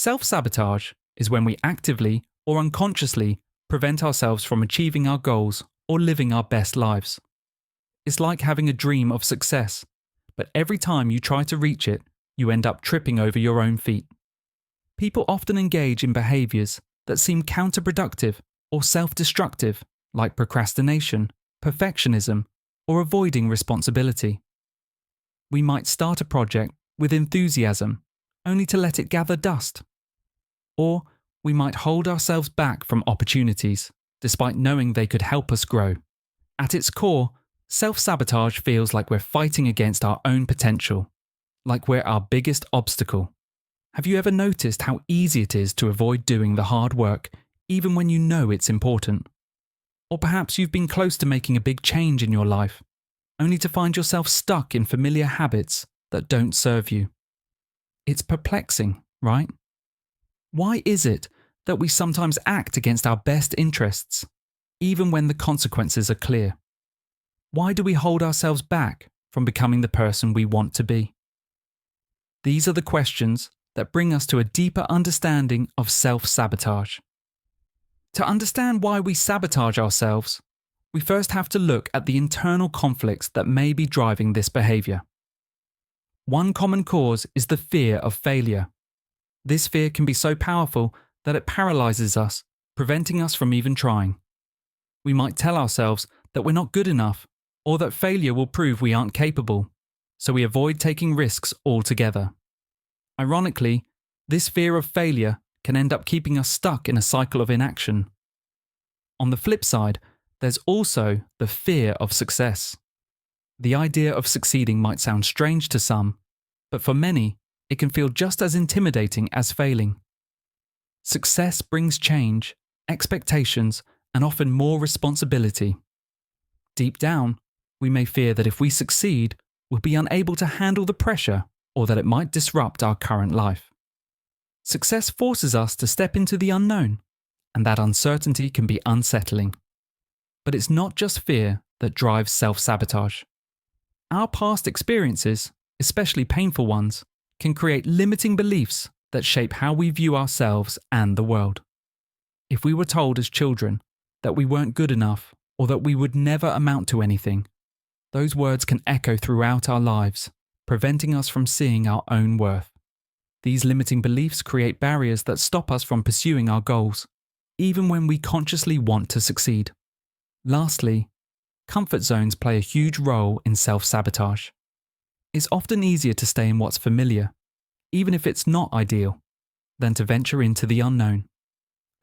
Self-sabotage is when we actively or unconsciously prevent ourselves from achieving our goals or living our best lives. It's like having a dream of success, but every time you try to reach it, you end up tripping over your own feet. People often engage in behaviors that seem counterproductive or self-destructive, like procrastination, perfectionism, or avoiding responsibility. We might start a project with enthusiasm, only to let it gather dust. Or we might hold ourselves back from opportunities, despite knowing they could help us grow. At its core, self-sabotage feels like we're fighting against our own potential, like we're our biggest obstacle. Have you ever noticed how easy it is to avoid doing the hard work, even when you know it's important? Or perhaps you've been close to making a big change in your life, only to find yourself stuck in familiar habits that don't serve you. It's perplexing, right? Why is it that we sometimes act against our best interests, even when the consequences are clear? Why do we hold ourselves back from becoming the person we want to be? These are the questions that bring us to a deeper understanding of self-sabotage. To understand why we sabotage ourselves, we first have to look at the internal conflicts that may be driving this behavior. One common cause is the fear of failure. This fear can be so powerful that it paralyzes us, preventing us from even trying. We might tell ourselves that we're not good enough, or that failure will prove we aren't capable, so we avoid taking risks altogether. Ironically, this fear of failure can end up keeping us stuck in a cycle of inaction. On the flip side, there's also the fear of success. The idea of succeeding might sound strange to some, but for many, it can feel just as intimidating as failing. Success brings change, expectations, and often more responsibility. Deep down, we may fear that if we succeed, we'll be unable to handle the pressure or that it might disrupt our current life. Success forces us to step into the unknown, and that uncertainty can be unsettling. But it's not just fear that drives self-sabotage. Our past experiences, especially painful ones, can create limiting beliefs that shape how we view ourselves and the world. If we were told as children that we weren't good enough or that we would never amount to anything, those words can echo throughout our lives, preventing us from seeing our own worth. These limiting beliefs create barriers that stop us from pursuing our goals, even when we consciously want to succeed. Lastly, comfort zones play a huge role in self-sabotage. It's often easier to stay in what's familiar, even if it's not ideal, than to venture into the unknown.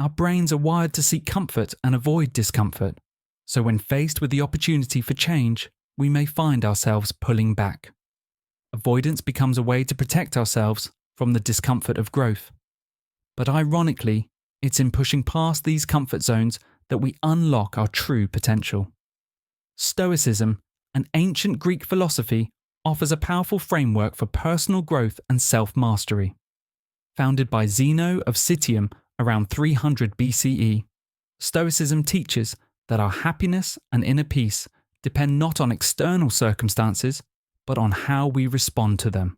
Our brains are wired to seek comfort and avoid discomfort, so when faced with the opportunity for change, we may find ourselves pulling back. Avoidance becomes a way to protect ourselves from the discomfort of growth. But ironically, it's in pushing past these comfort zones that we unlock our true potential. Stoicism, an ancient Greek philosophy, offers a powerful framework for personal growth and self-mastery. Founded by Zeno of Citium around 300 BCE, Stoicism teaches that our happiness and inner peace depend not on external circumstances, but on how we respond to them.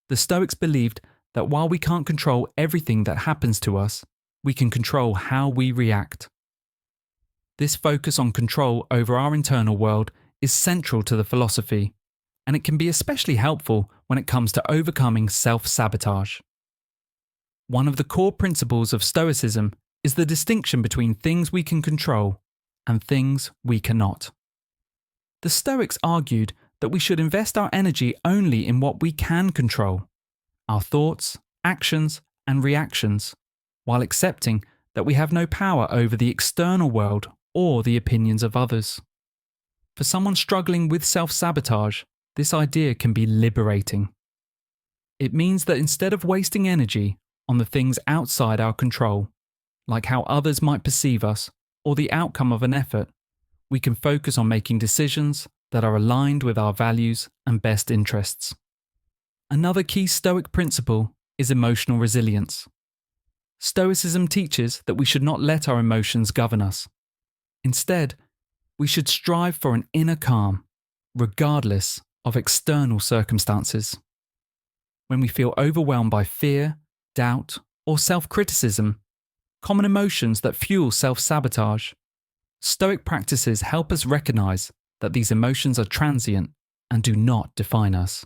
The Stoics believed that while we can't control everything that happens to us, we can control how we react. This focus on control over our internal world is central to the philosophy, and it can be especially helpful when it comes to overcoming self-sabotage. One of the core principles of Stoicism is the distinction between things we can control and things we cannot. The Stoics argued that we should invest our energy only in what we can control, our thoughts, actions, and reactions, while accepting that we have no power over the external world or the opinions of others. For someone struggling with self-sabotage, this idea can be liberating. It means that instead of wasting energy on the things outside our control, like how others might perceive us or the outcome of an effort, we can focus on making decisions that are aligned with our values and best interests. Another key Stoic principle is emotional resilience. Stoicism teaches that we should not let our emotions govern us. Instead, we should strive for an inner calm, regardless of external circumstances. When we feel overwhelmed by fear, doubt, or self-criticism, common emotions that fuel self-sabotage. Stoic practices help us recognize that these emotions are transient and do not define us.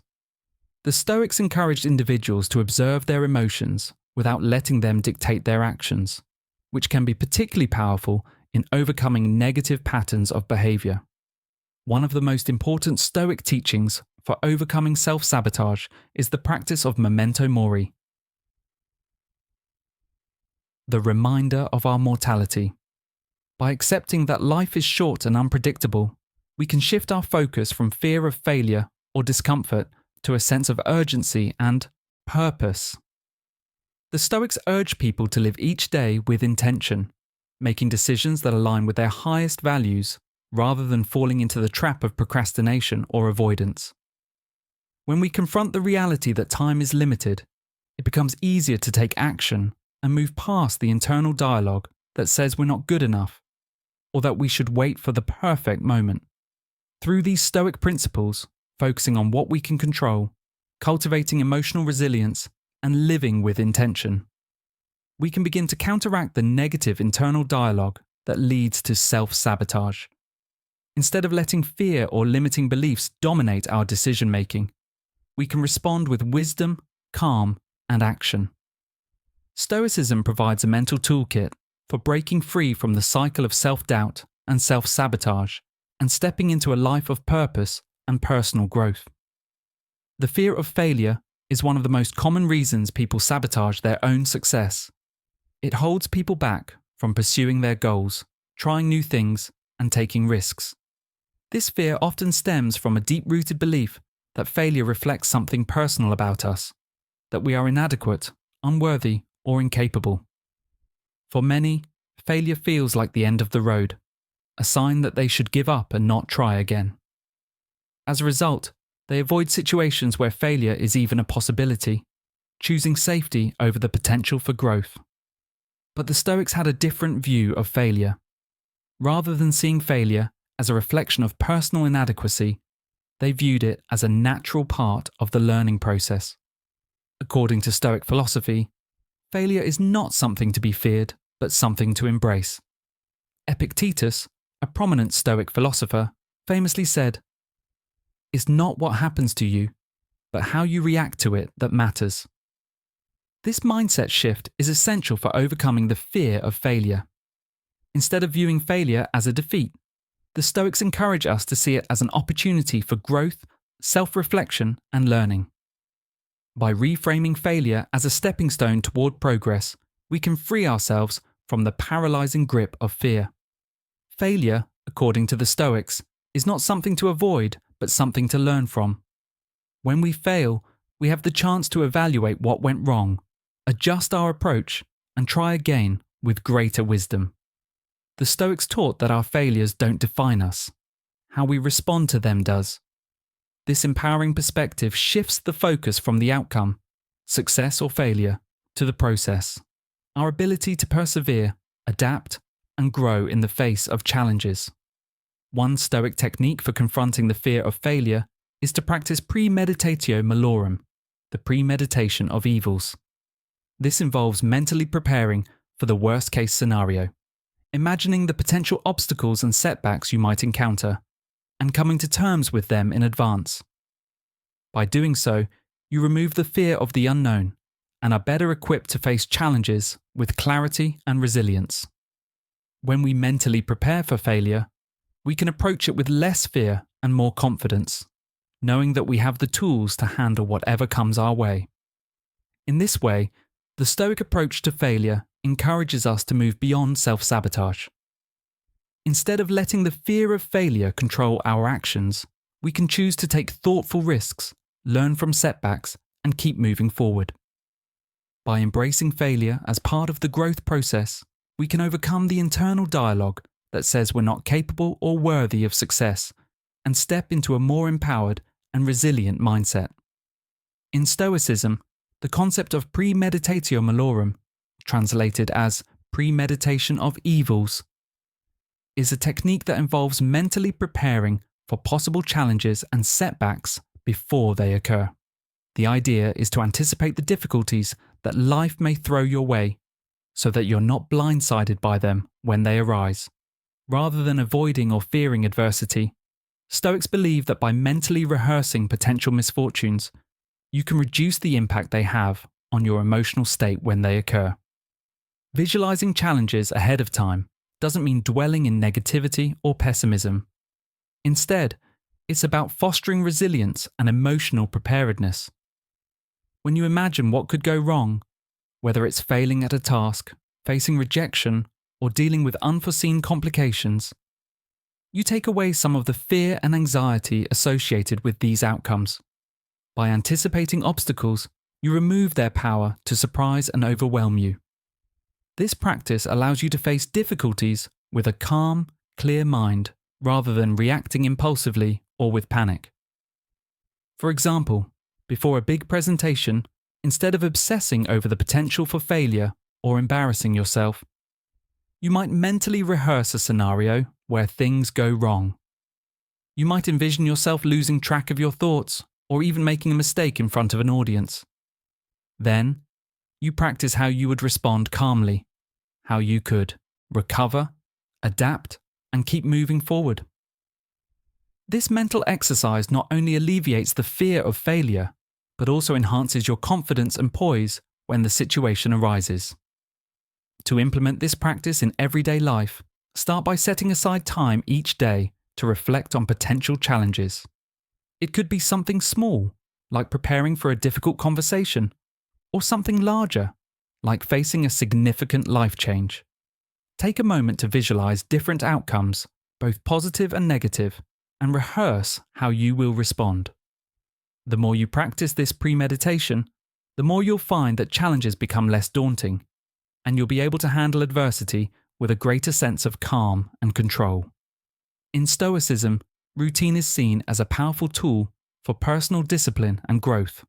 The Stoics encouraged individuals to observe their emotions without letting them dictate their actions, which can be particularly powerful in overcoming negative patterns of behavior. One of the most important Stoic teachings for overcoming self-sabotage is the practice of memento mori, the reminder of our mortality. By accepting that life is short and unpredictable, we can shift our focus from fear of failure or discomfort to a sense of urgency and purpose. The Stoics urge people to live each day with intention, making decisions that align with their highest values rather than falling into the trap of procrastination or avoidance. When we confront the reality that time is limited, it becomes easier to take action and move past the internal dialogue that says we're not good enough, or that we should wait for the perfect moment. Through these Stoic principles, focusing on what we can control, cultivating emotional resilience, and living with intention, we can begin to counteract the negative internal dialogue that leads to self-sabotage. Instead of letting fear or limiting beliefs dominate our decision-making, we can respond with wisdom, calm, and action. Stoicism provides a mental toolkit for breaking free from the cycle of self-doubt and self-sabotage and stepping into a life of purpose and personal growth. The fear of failure is one of the most common reasons people sabotage their own success. It holds people back from pursuing their goals, trying new things, and taking risks. This fear often stems from a deep-rooted belief that failure reflects something personal about us, that we are inadequate, unworthy, or incapable. For many, failure feels like the end of the road, a sign that they should give up and not try again. As a result, they avoid situations where failure is even a possibility, choosing safety over the potential for growth. But the Stoics had a different view of failure. Rather than seeing failure as a reflection of personal inadequacy, they viewed it as a natural part of the learning process. According to Stoic philosophy, failure is not something to be feared, but something to embrace. Epictetus, a prominent Stoic philosopher, famously said, "It's not what happens to you, but how you react to it that matters." This mindset shift is essential for overcoming the fear of failure. Instead of viewing failure as a defeat, the Stoics encourage us to see it as an opportunity for growth, self-reflection, and learning. By reframing failure as a stepping stone toward progress, we can free ourselves from the paralyzing grip of fear. Failure, according to the Stoics, is not something to avoid, but something to learn from. When we fail, we have the chance to evaluate what went wrong, adjust our approach, and try again with greater wisdom. The Stoics taught that our failures don't define us. How we respond to them does. This empowering perspective shifts the focus from the outcome, success or failure, to the process, our ability to persevere, adapt, and grow in the face of challenges. One Stoic technique for confronting the fear of failure is to practice premeditatio malorum, the premeditation of evils. This involves mentally preparing for the worst-case scenario, imagining the potential obstacles and setbacks you might encounter, and coming to terms with them in advance. By doing so, you remove the fear of the unknown and are better equipped to face challenges with clarity and resilience. When we mentally prepare for failure, we can approach it with less fear and more confidence, knowing that we have the tools to handle whatever comes our way. In this way, the Stoic approach to failure encourages us to move beyond self-sabotage. Instead of letting the fear of failure control our actions, we can choose to take thoughtful risks, learn from setbacks, and keep moving forward. By embracing failure as part of the growth process, we can overcome the internal dialogue that says we're not capable or worthy of success and step into a more empowered and resilient mindset. In Stoicism, the concept of premeditatio malorum, translated as premeditation of evils, is a technique that involves mentally preparing for possible challenges and setbacks before they occur. The idea is to anticipate the difficulties that life may throw your way, so that you're not blindsided by them when they arise. Rather than avoiding or fearing adversity, Stoics believe that by mentally rehearsing potential misfortunes, you can reduce the impact they have on your emotional state when they occur. Visualizing challenges ahead of time doesn't mean dwelling in negativity or pessimism. Instead, it's about fostering resilience and emotional preparedness. When you imagine what could go wrong, whether it's failing at a task, facing rejection, or dealing with unforeseen complications, you take away some of the fear and anxiety associated with these outcomes. By anticipating obstacles, you remove their power to surprise and overwhelm you. This practice allows you to face difficulties with a calm, clear mind rather than reacting impulsively or with panic. For example, before a big presentation, instead of obsessing over the potential for failure or embarrassing yourself, you might mentally rehearse a scenario where things go wrong. You might envision yourself losing track of your thoughts or even making a mistake in front of an audience. Then, you practice how you would respond calmly, how you could recover, adapt, and keep moving forward. This mental exercise not only alleviates the fear of failure, but also enhances your confidence and poise when the situation arises. To implement this practice in everyday life, start by setting aside time each day to reflect on potential challenges. It could be something small, like preparing for a difficult conversation, or something larger, like facing a significant life change. Take a moment to visualize different outcomes, both positive and negative, and rehearse how you will respond. The more you practice this premeditation, the more you'll find that challenges become less daunting, and you'll be able to handle adversity with a greater sense of calm and control. In Stoicism, routine is seen as a powerful tool for personal discipline and growth.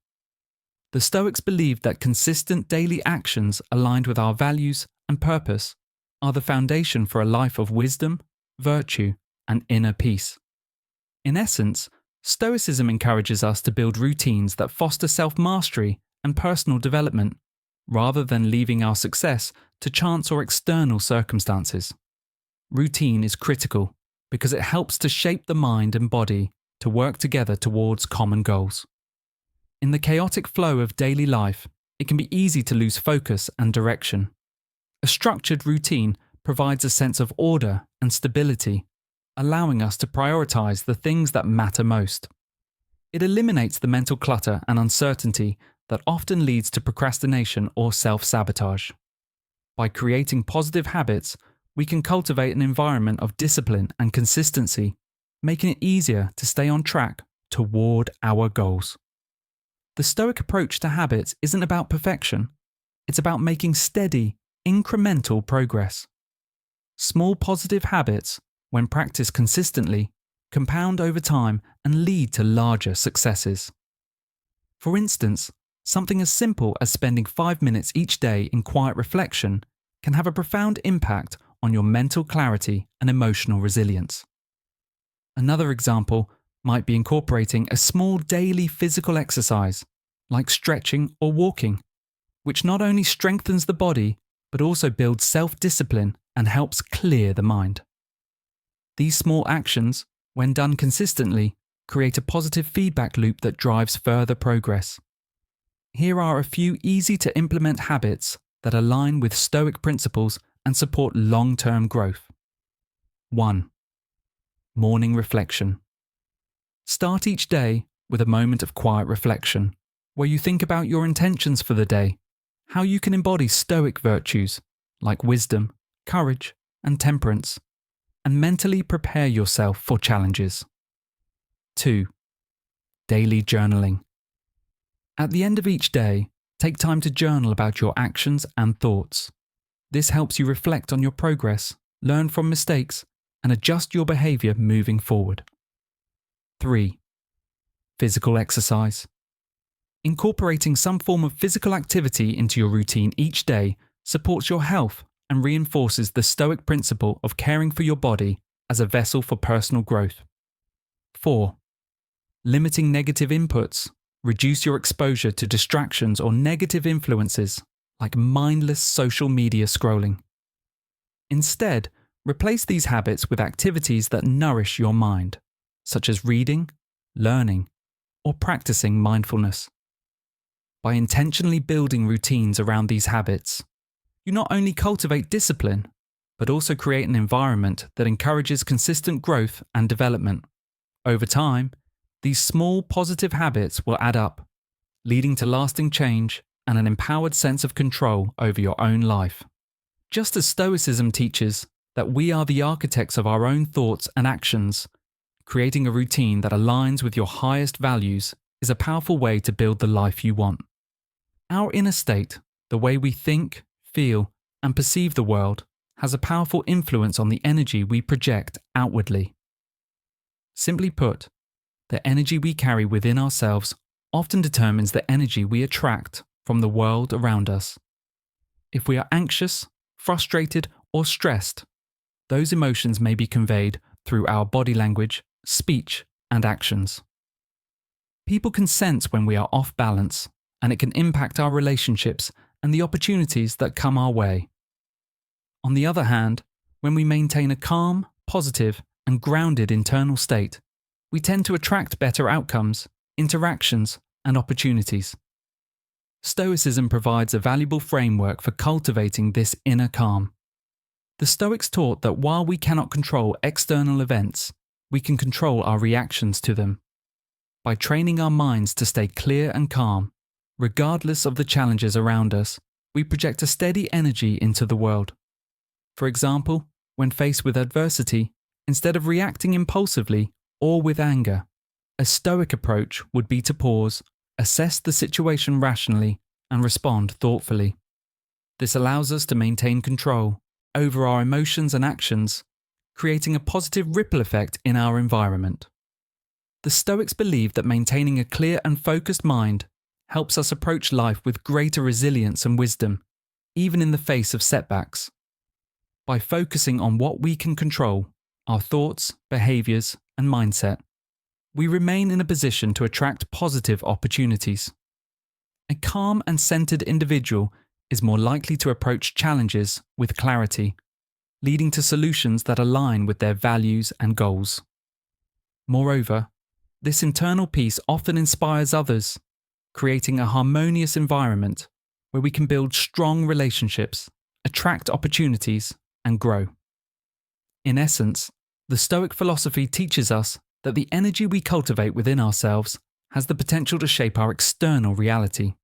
The Stoics believed that consistent daily actions aligned with our values and purpose are the foundation for a life of wisdom, virtue, and inner peace. In essence, Stoicism encourages us to build routines that foster self-mastery and personal development, rather than leaving our success to chance or external circumstances. Routine is critical because it helps to shape the mind and body to work together towards common goals. In the chaotic flow of daily life, it can be easy to lose focus and direction. A structured routine provides a sense of order and stability, allowing us to prioritize the things that matter most. It eliminates the mental clutter and uncertainty that often leads to procrastination or self-sabotage. By creating positive habits, we can cultivate an environment of discipline and consistency, making it easier to stay on track toward our goals. The Stoic approach to habits isn't about perfection, it's about making steady, incremental progress. Small positive habits, when practiced consistently, compound over time and lead to larger successes. For instance, something as simple as spending 5 minutes each day in quiet reflection can have a profound impact on your mental clarity and emotional resilience. Another example might be incorporating a small daily physical exercise, like stretching or walking, which not only strengthens the body, but also builds self-discipline and helps clear the mind. These small actions, when done consistently, create a positive feedback loop that drives further progress. Here are a few easy-to-implement habits that align with Stoic principles and support long-term growth. 1. Morning reflection. Start each day with a moment of quiet reflection, where you think about your intentions for the day, how you can embody Stoic virtues like wisdom, courage, and temperance, and mentally prepare yourself for challenges. 2. Daily journaling. At the end of each day, take time to journal about your actions and thoughts. This helps you reflect on your progress, learn from mistakes, and adjust your behavior moving forward. 3. Physical exercise. Incorporating some form of physical activity into your routine each day supports your health and reinforces the Stoic principle of caring for your body as a vessel for personal growth. 4. Limiting negative inputs, reduce your exposure to distractions or negative influences like mindless social media scrolling. Instead, replace these habits with activities that nourish your mind, such as reading, learning, or practicing mindfulness. By intentionally building routines around these habits, you not only cultivate discipline, but also create an environment that encourages consistent growth and development. Over time, these small positive habits will add up, leading to lasting change and an empowered sense of control over your own life. Just as Stoicism teaches that we are the architects of our own thoughts and actions, creating a routine that aligns with your highest values is a powerful way to build the life you want. Our inner state, the way we think, feel, and perceive the world, has a powerful influence on the energy we project outwardly. Simply put, the energy we carry within ourselves often determines the energy we attract from the world around us. If we are anxious, frustrated, or stressed, those emotions may be conveyed through our body language, speech, and actions. People can sense when we are off balance, and it can impact our relationships and the opportunities that come our way. On the other hand, when we maintain a calm, positive, and grounded internal state, we tend to attract better outcomes, interactions, and opportunities. Stoicism provides a valuable framework for cultivating this inner calm. The Stoics taught that while we cannot control external events, we can control our reactions to them. By training our minds to stay clear and calm, regardless of the challenges around us, we project a steady energy into the world. For example, when faced with adversity, instead of reacting impulsively or with anger, a Stoic approach would be to pause, assess the situation rationally, and respond thoughtfully. This allows us to maintain control over our emotions and actions, creating a positive ripple effect in our environment. The Stoics believed that maintaining a clear and focused mind helps us approach life with greater resilience and wisdom, even in the face of setbacks. By focusing on what we can control, our thoughts, behaviours, and mindset, we remain in a position to attract positive opportunities. A calm and centered individual is more likely to approach challenges with clarity, leading to solutions that align with their values and goals. Moreover, this internal peace often inspires others, creating a harmonious environment where we can build strong relationships, attract opportunities, and grow. In essence, the Stoic philosophy teaches us that the energy we cultivate within ourselves has the potential to shape our external reality.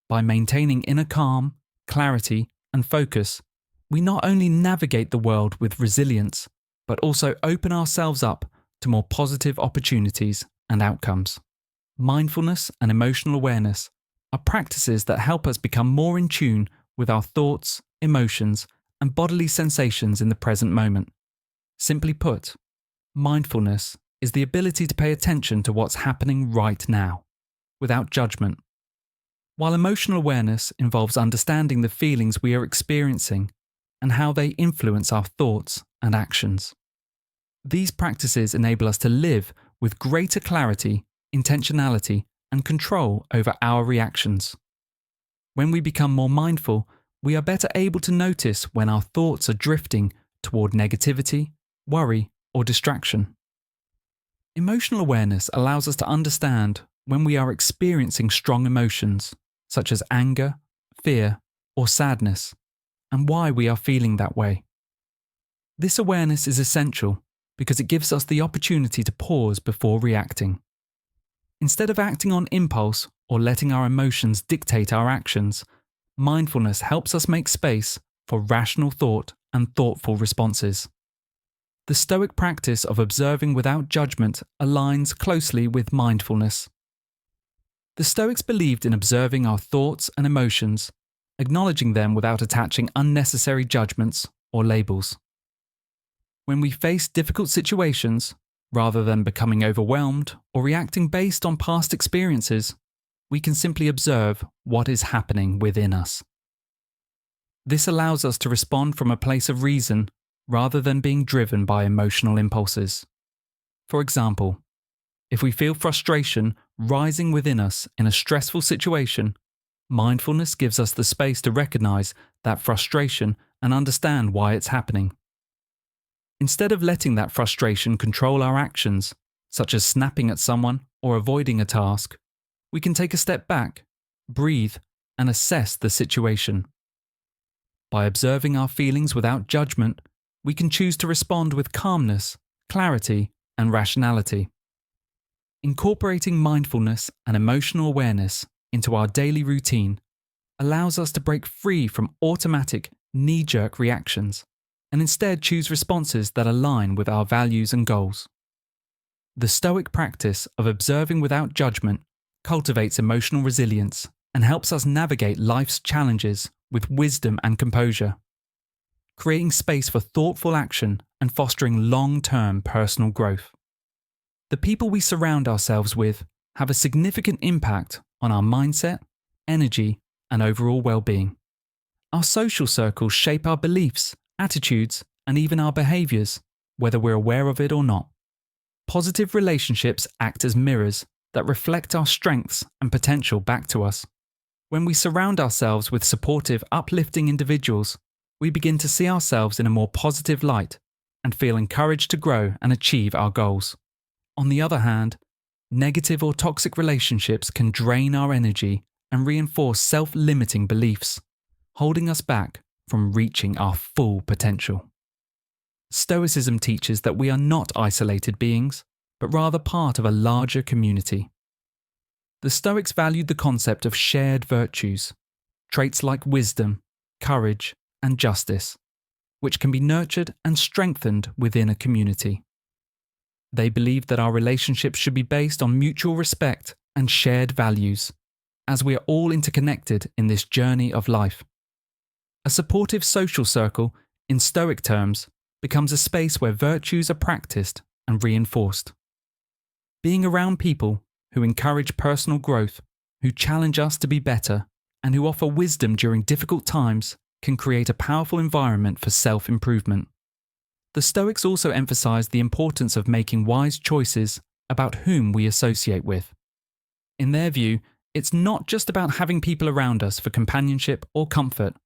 By maintaining inner calm, clarity, and focus, we not only navigate the world with resilience, but also open ourselves up to more positive opportunities and outcomes. Mindfulness and emotional awareness are practices that help us become more in tune with our thoughts, emotions, and bodily sensations in the present moment. Simply put, mindfulness is the ability to pay attention to what's happening right now, without judgment. While emotional awareness involves understanding the feelings we are experiencing and how they influence our thoughts and actions. These practices enable us to live with greater clarity, intentionality, and control over our reactions. When we become more mindful, we are better able to notice when our thoughts are drifting toward negativity, worry, or distraction. Emotional awareness allows us to understand when we are experiencing strong emotions, such as anger, fear, or sadness, and why we are feeling that way. This awareness is essential because it gives us the opportunity to pause before reacting. Instead of acting on impulse or letting our emotions dictate our actions, mindfulness helps us make space for rational thought and thoughtful responses. The Stoic practice of observing without judgment aligns closely with mindfulness. The Stoics believed in observing our thoughts and emotions, acknowledging them without attaching unnecessary judgments or labels. When we face difficult situations, rather than becoming overwhelmed or reacting based on past experiences, we can simply observe what is happening within us. This allows us to respond from a place of reason rather than being driven by emotional impulses. For example, if we feel frustration rising within us in a stressful situation, mindfulness gives us the space to recognize that frustration and understand why it's happening. Instead of letting that frustration control our actions, such as snapping at someone or avoiding a task, we can take a step back, breathe, and assess the situation. By observing our feelings without judgment, we can choose to respond with calmness, clarity, and rationality. Incorporating mindfulness and emotional awareness into our daily routine allows us to break free from automatic, knee-jerk reactions and instead choose responses that align with our values and goals. The Stoic practice of observing without judgment cultivates emotional resilience and helps us navigate life's challenges with wisdom and composure, creating space for thoughtful action and fostering long-term personal growth. The people we surround ourselves with have a significant impact on our mindset, energy, and overall well-being. Our social circles shape our beliefs, attitudes, and even our behaviors, whether we're aware of it or not. Positive relationships act as mirrors that reflect our strengths and potential back to us. When we surround ourselves with supportive, uplifting individuals, we begin to see ourselves in a more positive light and feel encouraged to grow and achieve our goals. On the other hand, negative or toxic relationships can drain our energy and reinforce self-limiting beliefs, holding us back from reaching our full potential. Stoicism teaches that we are not isolated beings, but rather part of a larger community. The Stoics valued the concept of shared virtues, traits like wisdom, courage, and justice, which can be nurtured and strengthened within a community. They believed that our relationships should be based on mutual respect and shared values, as we are all interconnected in this journey of life. A supportive social circle, in Stoic terms, becomes a space where virtues are practiced and reinforced. Being around people who encourage personal growth, who challenge us to be better, and who offer wisdom during difficult times can create a powerful environment for self-improvement. The Stoics also emphasized the importance of making wise choices about whom we associate with. In their view, it's not just about having people around us for companionship or comfort,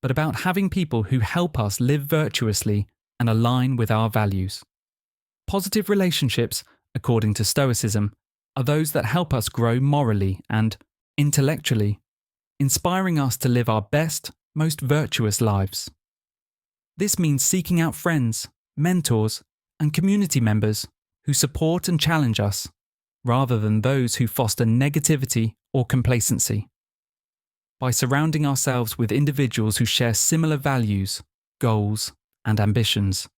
but about having people who help us live virtuously and align with our values. Positive relationships, according to Stoicism, are those that help us grow morally and intellectually, inspiring us to live our best, most virtuous lives. This means seeking out friends, mentors, and community members who support and challenge us, rather than those who foster negativity or complacency. By surrounding ourselves with individuals who share similar values, goals, and ambitions,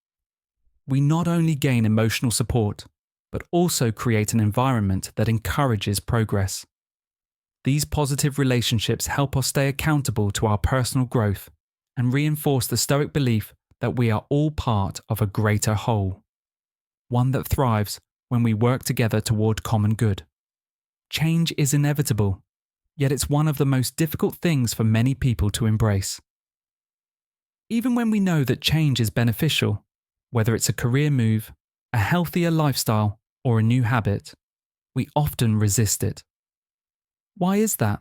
we not only gain emotional support, but also create an environment that encourages progress. These positive relationships help us stay accountable to our personal growth and reinforce the Stoic belief that we are all part of a greater whole, one that thrives when we work together toward common good. Change is inevitable, yet it's one of the most difficult things for many people to embrace. Even when we know that change is beneficial, whether it's a career move, a healthier lifestyle, or a new habit, we often resist it. Why is that?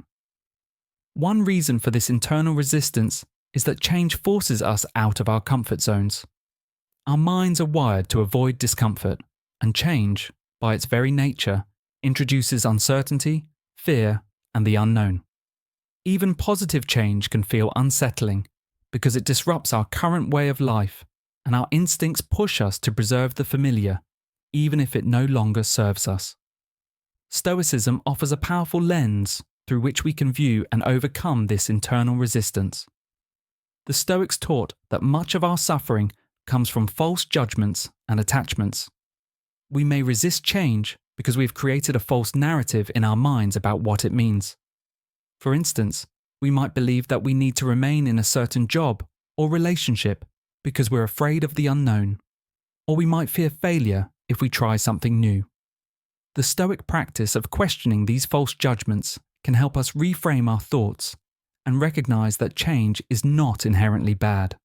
One reason for this internal resistance is that change forces us out of our comfort zones. Our minds are wired to avoid discomfort, and change, by its very nature, introduces uncertainty, fear, and the unknown. Even positive change can feel unsettling because it disrupts our current way of life, and our instincts push us to preserve the familiar, even if it no longer serves us. Stoicism offers a powerful lens through which we can view and overcome this internal resistance. The Stoics taught that much of our suffering comes from false judgments and attachments. We may resist change because we've created a false narrative in our minds about what it means. For instance, we might believe that we need to remain in a certain job or relationship because we're afraid of the unknown, or we might fear failure if we try something new. The Stoic practice of questioning these false judgments can help us reframe our thoughts and recognize that change is not inherently bad.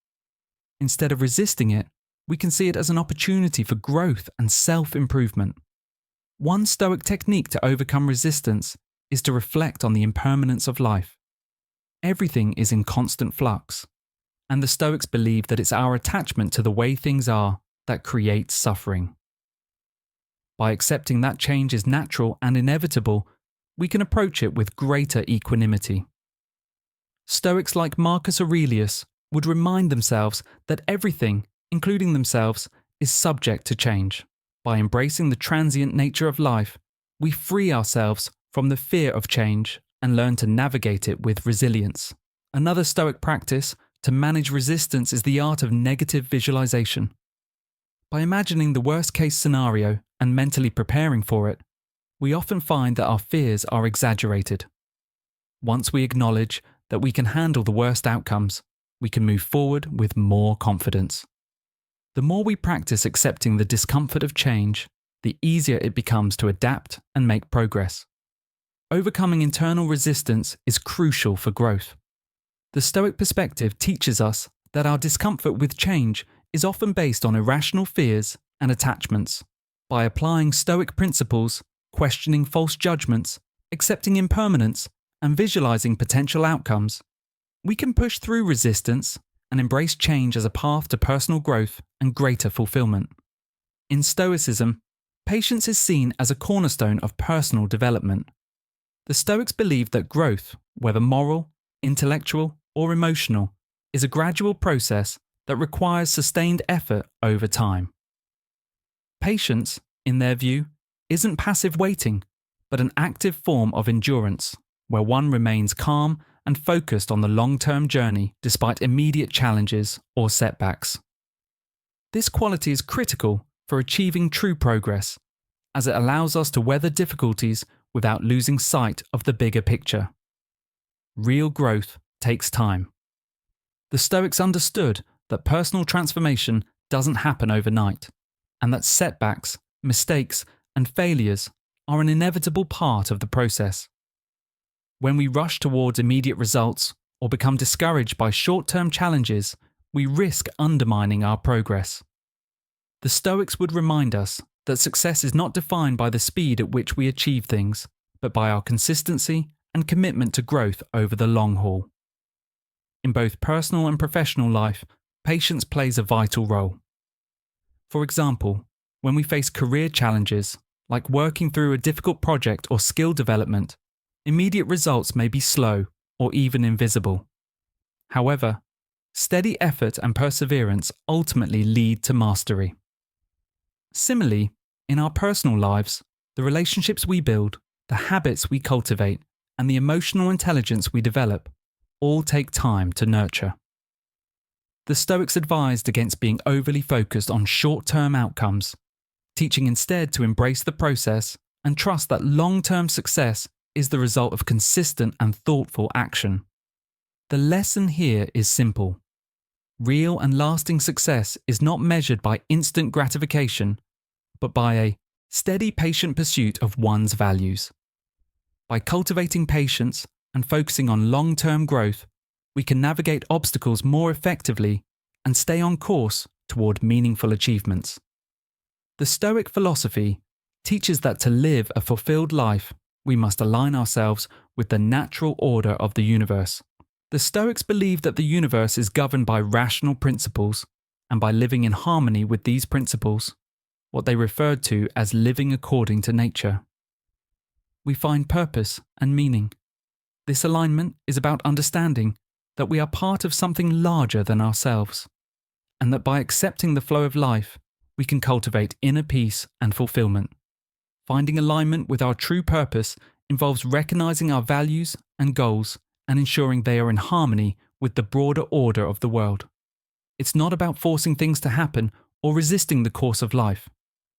Instead of resisting it, we can see it as an opportunity for growth and self-improvement. One Stoic technique to overcome resistance is to reflect on the impermanence of life. Everything is in constant flux, and the Stoics believe that it's our attachment to the way things are that creates suffering. By accepting that change is natural and inevitable, we can approach it with greater equanimity. Stoics like Marcus Aurelius would remind themselves that everything, including themselves, is subject to change. By embracing the transient nature of life, we free ourselves from the fear of change and learn to navigate it with resilience. Another Stoic practice to manage resistance is the art of negative visualization. By imagining the worst-case scenario and mentally preparing for it, we often find that our fears are exaggerated. Once we acknowledge that we can handle the worst outcomes, we can move forward with more confidence. The more we practice accepting the discomfort of change, the easier it becomes to adapt and make progress. Overcoming internal resistance is crucial for growth. The Stoic perspective teaches us that our discomfort with change is often based on irrational fears and attachments. By applying Stoic principles, questioning false judgments, accepting impermanence, and visualizing potential outcomes, we can push through resistance and embrace change as a path to personal growth and greater fulfillment. In Stoicism, patience is seen as a cornerstone of personal development. The Stoics believe that growth, whether moral, intellectual, or emotional, is a gradual process that requires sustained effort over time. Patience, in their view, isn't passive waiting, but an active form of endurance, where one remains calm and focused on the long-term journey despite immediate challenges or setbacks. This quality is critical for achieving true progress, as it allows us to weather difficulties without losing sight of the bigger picture. Real growth takes time. The Stoics understood that personal transformation doesn't happen overnight, and that setbacks, mistakes, and failures are an inevitable part of the process. When we rush towards immediate results or become discouraged by short-term challenges, we risk undermining our progress. The Stoics would remind us that success is not defined by the speed at which we achieve things, but by our consistency and commitment to growth over the long haul. In both personal and professional life, patience plays a vital role. For example, when we face career challenges, like working through a difficult project or skill development, immediate results may be slow or even invisible. However, steady effort and perseverance ultimately lead to mastery. Similarly, in our personal lives, the relationships we build, the habits we cultivate, and the emotional intelligence we develop all take time to nurture. The Stoics advised against being overly focused on short-term outcomes, teaching instead to embrace the process and trust that long-term success is the result of consistent and thoughtful action. The lesson here is simple. Real and lasting success is not measured by instant gratification, but by a steady, patient pursuit of one's values. By cultivating patience and focusing on long-term growth, we can navigate obstacles more effectively and stay on course toward meaningful achievements. The Stoic philosophy teaches that to live a fulfilled life, we must align ourselves with the natural order of the universe. The Stoics believe that the universe is governed by rational principles, and by living in harmony with these principles, what they referred to as living according to nature, we find purpose and meaning. This alignment is about understanding that we are part of something larger than ourselves, and that by accepting the flow of life, we can cultivate inner peace and fulfillment. Finding alignment with our true purpose involves recognizing our values and goals and ensuring they are in harmony with the broader order of the world. It's not about forcing things to happen or resisting the course of life,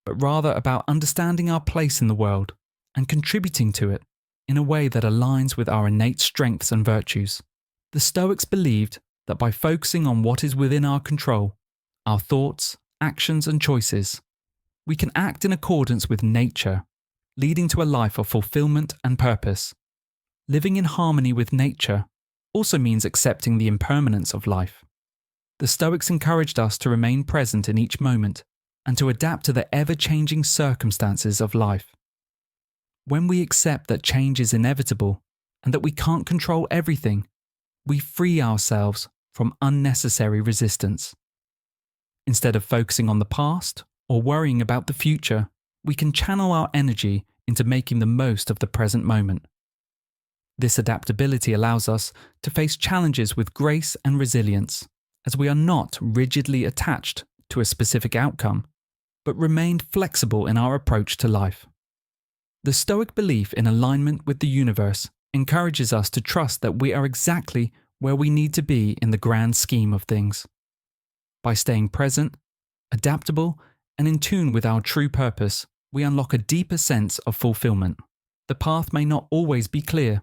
but rather about understanding our place in the world and contributing to it in a way that aligns with our innate strengths and virtues. The Stoics believed that by focusing on what is within our control, our thoughts, actions, and choices, we can act in accordance with nature, leading to a life of fulfillment and purpose. Living in harmony with nature also means accepting the impermanence of life. The Stoics encouraged us to remain present in each moment and to adapt to the ever-changing circumstances of life. When we accept that change is inevitable and that we can't control everything, we free ourselves from unnecessary resistance. Instead of focusing on the past or worrying about the future, we can channel our energy into making the most of the present moment. This adaptability allows us to face challenges with grace and resilience, as we are not rigidly attached to a specific outcome, but remain flexible in our approach to life. The Stoic belief in alignment with the universe encourages us to trust that we are exactly where we need to be in the grand scheme of things. By staying present, adaptable, and in tune with our true purpose, we unlock a deeper sense of fulfillment. The path may not always be clear,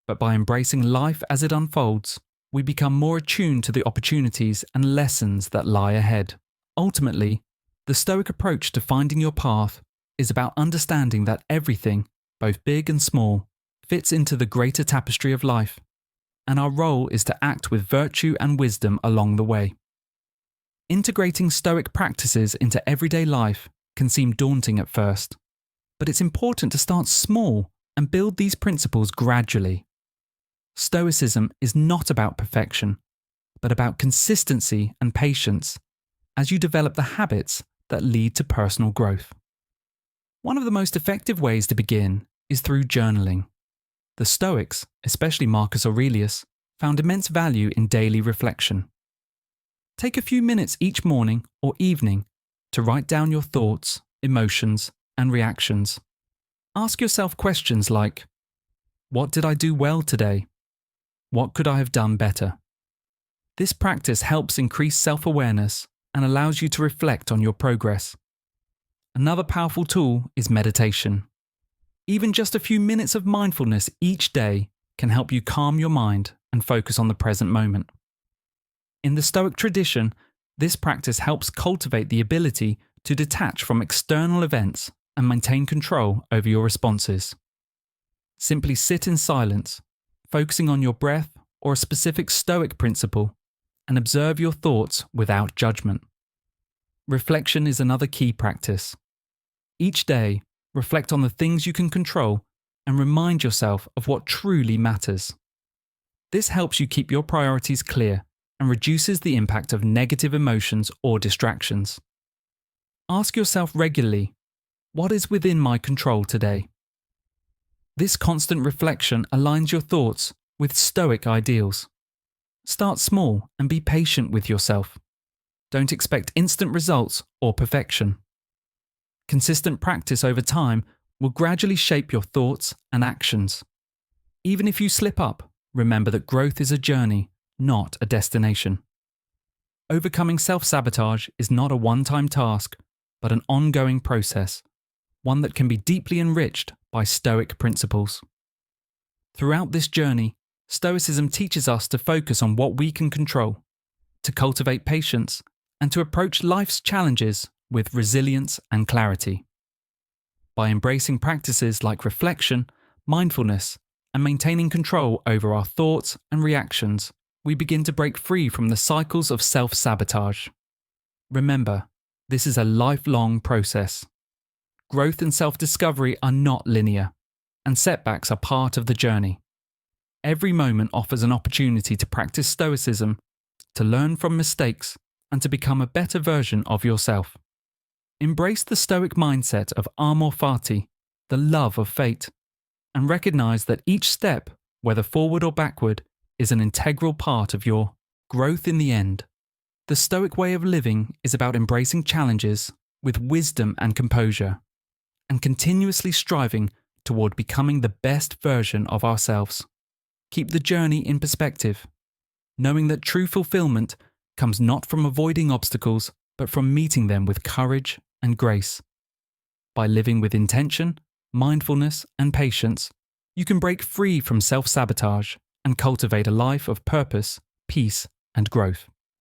but by embracing life as it unfolds, we become more attuned to the opportunities and lessons that lie ahead. Ultimately, the Stoic approach to finding your path is about understanding that everything, both big and small, fits into the greater tapestry of life, and our role is to act with virtue and wisdom along the way. Integrating Stoic practices into everyday life can seem daunting at first, but it's important to start small and build these principles gradually. Stoicism is not about perfection, but about consistency and patience as you develop the habits that lead to personal growth. One of the most effective ways to begin is through journaling. The Stoics, especially Marcus Aurelius, found immense value in daily reflection. Take a few minutes each morning or evening to write down your thoughts, emotions, and reactions. Ask yourself questions like, what did I do well today? What could I have done better? This practice helps increase self-awareness and allows you to reflect on your progress. Another powerful tool is meditation. Even just a few minutes of mindfulness each day can help you calm your mind and focus on the present moment. In the Stoic tradition, this practice helps cultivate the ability to detach from external events and maintain control over your responses. Simply sit in silence, focusing on your breath or a specific Stoic principle, and observe your thoughts without judgment. Reflection is another key practice. Each day, reflect on the things you can control and remind yourself of what truly matters. This helps you keep your priorities clear and reduces the impact of negative emotions or distractions. Ask yourself regularly, what is within my control today? This constant reflection aligns your thoughts with Stoic ideals. Start small and be patient with yourself. Don't expect instant results or perfection. Consistent practice over time will gradually shape your thoughts and actions. Even if you slip up, remember that growth is a journey, not a destination. Overcoming self-sabotage is not a one-time task, but an ongoing process, one that can be deeply enriched by Stoic principles. Throughout this journey, Stoicism teaches us to focus on what we can control, to cultivate patience, and to approach life's challenges with resilience and clarity. By embracing practices like reflection, mindfulness, and maintaining control over our thoughts and reactions, we begin to break free from the cycles of self-sabotage. Remember, this is a lifelong process. Growth and self-discovery are not linear, and setbacks are part of the journey. Every moment offers an opportunity to practice Stoicism, to learn from mistakes, and to become a better version of yourself. Embrace the Stoic mindset of amor fati, the love of fate, and recognize that each step, whether forward or backward, is an integral part of your growth in the end. The Stoic way of living is about embracing challenges with wisdom and composure, and continuously striving toward becoming the best version of ourselves. Keep the journey in perspective, knowing that true fulfillment comes not from avoiding obstacles, but from meeting them with courage and grace. By living with intention, mindfulness, and patience, you can break free from self-sabotage and cultivate a life of purpose, peace, and growth.